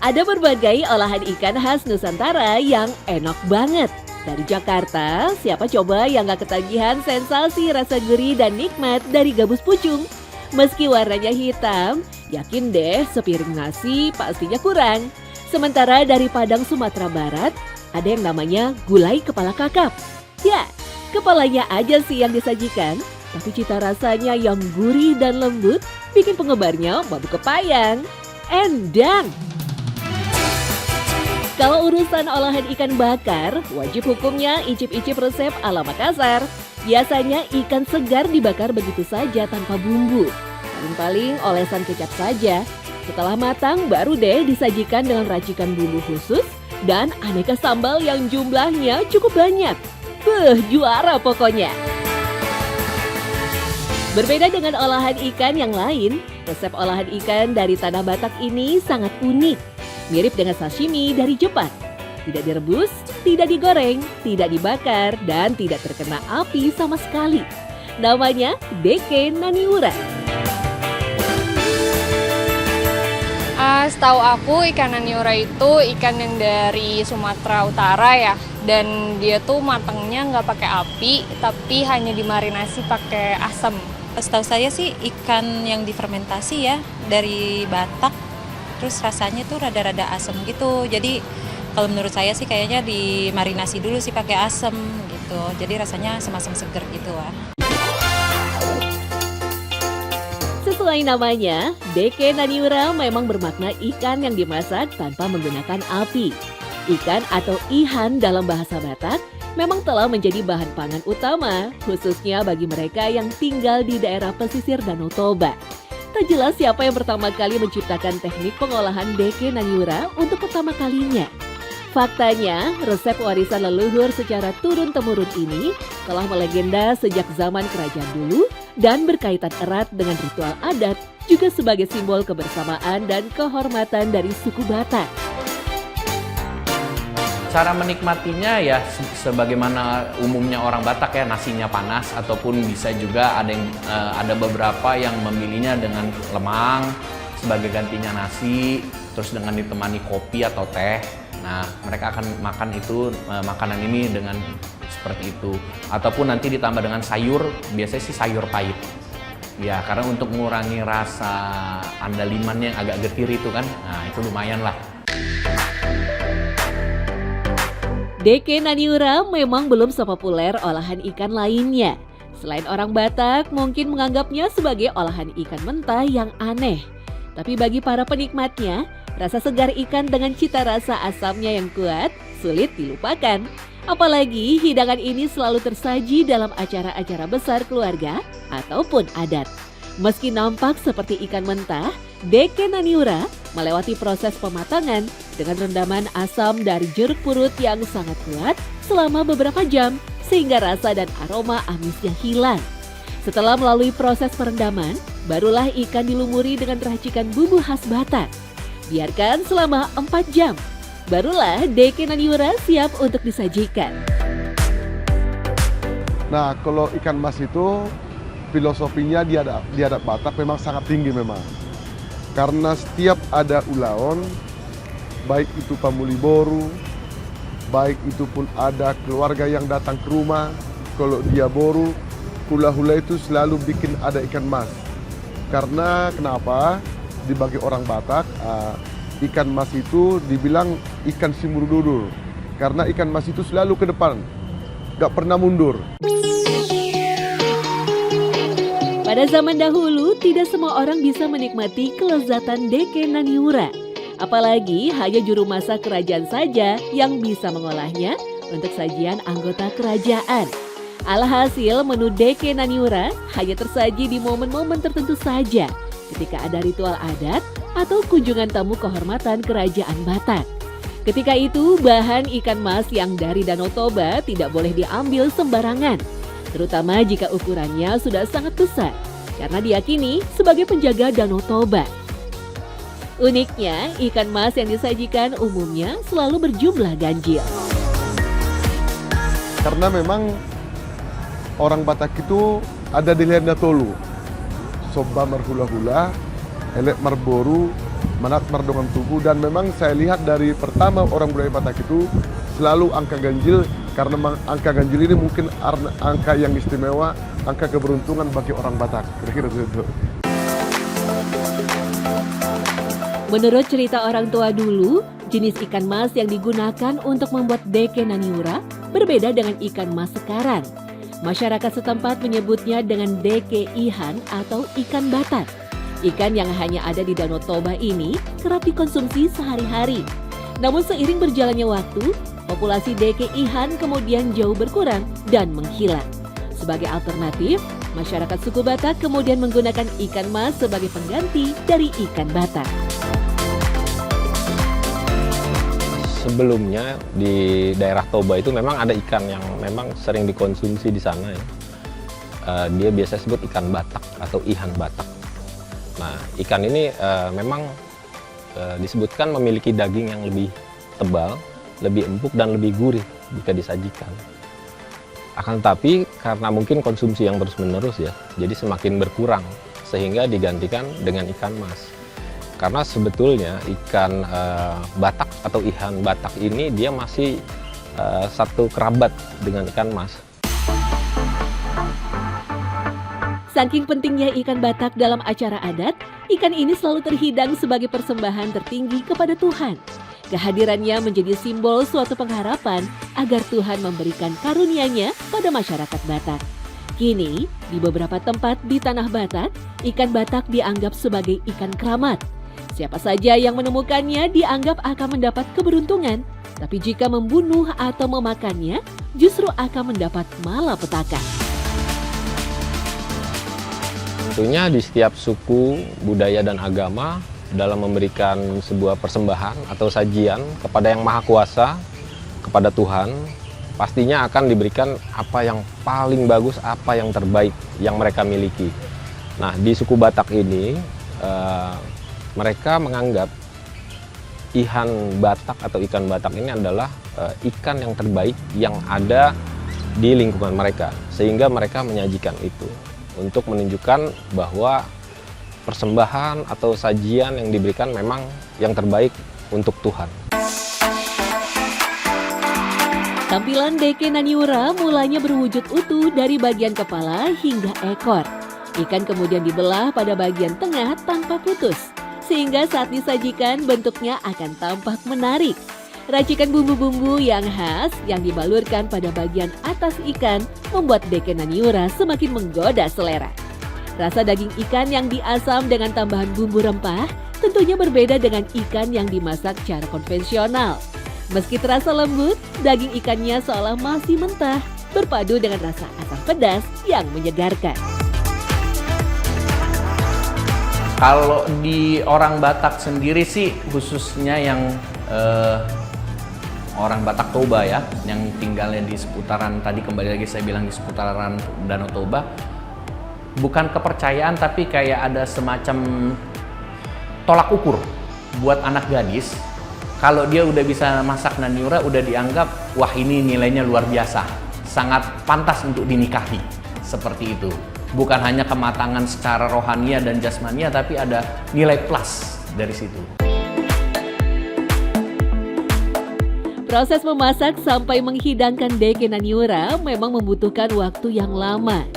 Ada berbagai olahan ikan khas Nusantara yang enak banget. Dari Jakarta, siapa coba yang gak ketagihan sensasi rasa gurih dan nikmat dari gabus pucung? Meski warnanya hitam, yakin deh sepiring nasi pastinya kurang. Sementara dari Padang Sumatera Barat, ada yang namanya gulai kepala kakap. Ya, kepalanya aja sih yang disajikan, tapi cita rasanya yang gurih dan lembut bikin penggemarnya mabuk kepayang. Endang! Kalau urusan olahan ikan bakar, wajib hukumnya icip-icip resep ala Makassar. Biasanya ikan segar dibakar begitu saja tanpa bumbu. Paling-paling olesan kecap saja. Setelah matang baru deh disajikan dengan racikan bumbu khusus dan aneka sambal yang jumlahnya cukup banyak. Juara pokoknya. Berbeda dengan olahan ikan yang lain, resep olahan ikan dari Tanah Batak ini sangat unik. Mirip dengan sashimi dari Jepang. Tidak direbus, tidak digoreng, tidak dibakar, dan tidak terkena api sama sekali. Namanya Deke Naniura. Setahu aku ikan naniura itu ikan yang dari Sumatera Utara ya. Dan dia tuh matangnya nggak pakai api, tapi hanya dimarinasi pakai asam. Setahu saya sih ikan yang difermentasi ya dari Batak. Terus rasanya tuh rada-rada asam gitu. Jadi kalau menurut saya sih kayaknya dimarinasi dulu sih pakai asam gitu. Jadi rasanya asam-asam seger gitu lah. Sesuai namanya, Deke Naniura memang bermakna ikan yang dimasak tanpa menggunakan api. Ikan atau ihan dalam bahasa Batak memang telah menjadi bahan pangan utama, khususnya bagi mereka yang tinggal di daerah pesisir Danau Toba. Tak jelas siapa yang pertama kali menciptakan teknik pengolahan Deke Naniura untuk pertama kalinya. Faktanya, resep warisan leluhur secara turun-temurun ini telah melegenda sejak zaman kerajaan dulu dan berkaitan erat dengan ritual adat, juga sebagai simbol kebersamaan dan kehormatan dari suku Batak. Cara menikmatinya ya sebagaimana umumnya orang Batak ya, nasinya panas ataupun bisa juga ada beberapa yang memilihnya dengan lemang sebagai gantinya nasi, terus dengan ditemani kopi atau teh. Nah, mereka akan makan makanan ini dengan seperti itu, ataupun nanti ditambah dengan sayur, biasanya sih sayur pahit. Ya, karena untuk mengurangi rasa andaliman yang agak getir itu kan, nah itu lumayan lah. Deke Naniura memang belum sepopuler olahan ikan lainnya. Selain orang Batak mungkin menganggapnya sebagai olahan ikan mentah yang aneh. Tapi bagi para penikmatnya, rasa segar ikan dengan cita rasa asamnya yang kuat sulit dilupakan. Apalagi hidangan ini selalu tersaji dalam acara-acara besar keluarga ataupun adat. Meski nampak seperti ikan mentah, Deke Naniura melewati proses pematangan dengan rendaman asam dari jeruk purut yang sangat kuat selama beberapa jam sehingga rasa dan aroma amisnya hilang. Setelah melalui proses perendaman, barulah ikan dilumuri dengan racikan bumbu khas Batak. Biarkan selama 4 jam, barulah Deke Naniura siap untuk disajikan. Nah, kalau ikan mas itu filosofinya di adat Batak memang sangat tinggi memang. Karena setiap ada ulaon, baik itu pamuli boru, baik itu pun ada keluarga yang datang ke rumah, kalau dia boru, hula-hula itu selalu bikin ada ikan mas. Karena kenapa? Dibagi orang Batak, ikan mas itu dibilang ikan simurdudur. Karena ikan mas itu selalu ke depan, gak pernah mundur. Pada zaman dahulu, tidak semua orang bisa menikmati kelezatan Deke Naniura. Apalagi hanya juru masak kerajaan saja yang bisa mengolahnya untuk sajian anggota kerajaan. Alhasil menu Deke Naniura hanya tersaji di momen-momen tertentu saja, ketika ada ritual adat atau kunjungan tamu kehormatan kerajaan Batak. Ketika itu, bahan ikan mas yang dari Danau Toba tidak boleh diambil sembarangan, terutama jika ukurannya sudah sangat besar, karena diyakini sebagai penjaga Danau Toba. Uniknya, ikan mas yang disajikan umumnya selalu berjumlah ganjil. Karena memang orang Batak itu ada di Lenda Tolu. Soba marhula-hula, elek marboru, menakbar dengan tubuh. Dan memang saya lihat dari pertama orang budaya Batak itu selalu angka ganjil, karena angka ganjil ini mungkin angka yang istimewa, angka keberuntungan bagi orang Batak. Kira-kira itu. Menurut cerita orang tua dulu, jenis ikan mas yang digunakan untuk membuat deke naniura berbeda dengan ikan mas sekarang. Masyarakat setempat menyebutnya dengan deke ihan atau ikan batak. Ikan yang hanya ada di Danau Toba ini kerap dikonsumsi sehari-hari. Namun seiring berjalannya waktu, populasi deke ihan kemudian jauh berkurang dan menghilang. Sebagai alternatif, masyarakat suku Batak kemudian menggunakan ikan mas sebagai pengganti dari ikan batak. Sebelumnya di daerah Toba itu memang ada ikan yang memang sering dikonsumsi di sana ya. Dia biasa disebut ikan batak atau ihan batak. Nah, ikan ini memang disebutkan memiliki daging yang lebih tebal, lebih empuk dan lebih gurih jika disajikan. Akan tetapi karena mungkin konsumsi yang terus-menerus ya, jadi semakin berkurang sehingga digantikan dengan ikan mas. Karena sebetulnya ikan batak atau ihan batak ini dia masih satu kerabat dengan ikan mas. Saking pentingnya ikan batak dalam acara adat, ikan ini selalu terhidang sebagai persembahan tertinggi kepada Tuhan. Kehadirannya menjadi simbol suatu pengharapan agar Tuhan memberikan karunia-Nya pada masyarakat Batak. Kini, di beberapa tempat di tanah Batak, ikan batak dianggap sebagai ikan keramat. Siapa saja yang menemukannya dianggap akan mendapat keberuntungan, tapi jika membunuh atau memakannya, justru akan mendapat malapetaka. Tentunya di setiap suku, budaya, dan agama dalam memberikan sebuah persembahan atau sajian kepada Yang Maha Kuasa, kepada Tuhan, pastinya akan diberikan apa yang paling bagus, apa yang terbaik yang mereka miliki. Nah, di suku Batak ini, mereka menganggap ihan batak atau ikan batak ini adalah ikan yang terbaik yang ada di lingkungan mereka. Sehingga mereka menyajikan itu untuk menunjukkan bahwa persembahan atau sajian yang diberikan memang yang terbaik untuk Tuhan. Tampilan deke naniura mulanya berwujud utuh dari bagian kepala hingga ekor. Ikan kemudian dibelah pada bagian tengah tanpa putus, sehingga saat disajikan bentuknya akan tampak menarik. Racikan bumbu-bumbu yang khas yang dibalurkan pada bagian atas ikan membuat deke naniura semakin menggoda selera. Rasa daging ikan yang diasam dengan tambahan bumbu rempah tentunya berbeda dengan ikan yang dimasak secara konvensional. Meski terasa lembut, daging ikannya seolah masih mentah, berpadu dengan rasa asam pedas yang menyegarkan. Kalau di orang Batak sendiri sih, khususnya yang orang Batak Toba ya, yang tinggalnya di seputaran, tadi kembali lagi saya bilang di seputaran Danau Toba, bukan kepercayaan tapi kayak ada semacam tolak ukur buat anak gadis. Kalau dia udah bisa masak naniura, udah dianggap, wah ini nilainya luar biasa, sangat pantas untuk dinikahi, seperti itu. Bukan hanya kematangan secara rohania dan jasmania, tapi ada nilai plus dari situ. Proses memasak sampai menghidangkan deke naniura memang membutuhkan waktu yang lama.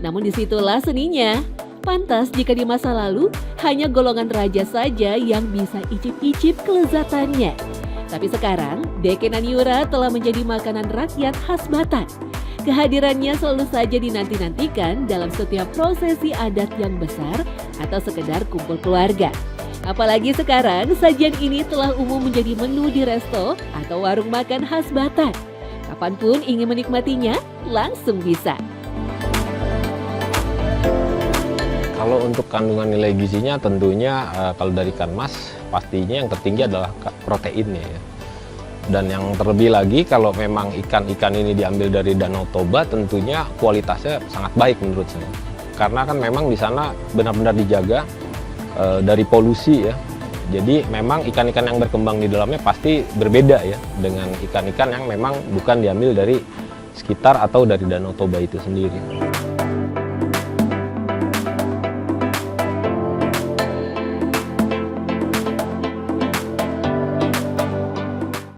Namun disitulah seninya. Pantas jika di masa lalu hanya golongan raja saja yang bisa icip-icip kelezatannya. Tapi sekarang deke naniura telah menjadi makanan rakyat khas Batak. Kehadirannya selalu saja dinanti-nantikan dalam setiap prosesi adat yang besar atau sekedar kumpul keluarga. Apalagi sekarang sajian ini telah umum menjadi menu di resto atau warung makan khas Batak. Kapanpun ingin menikmatinya, langsung bisa. Kalau untuk kandungan nilai gizinya tentunya kalau dari ikan mas pastinya yang tertinggi adalah proteinnya ya. Dan yang terlebih lagi kalau memang ikan-ikan ini diambil dari Danau Toba tentunya kualitasnya sangat baik menurut saya. Karena kan memang di sana benar-benar dijaga dari polusi ya. Jadi memang ikan-ikan yang berkembang di dalamnya pasti berbeda ya dengan ikan-ikan yang memang bukan diambil dari sekitar atau dari Danau Toba itu sendiri.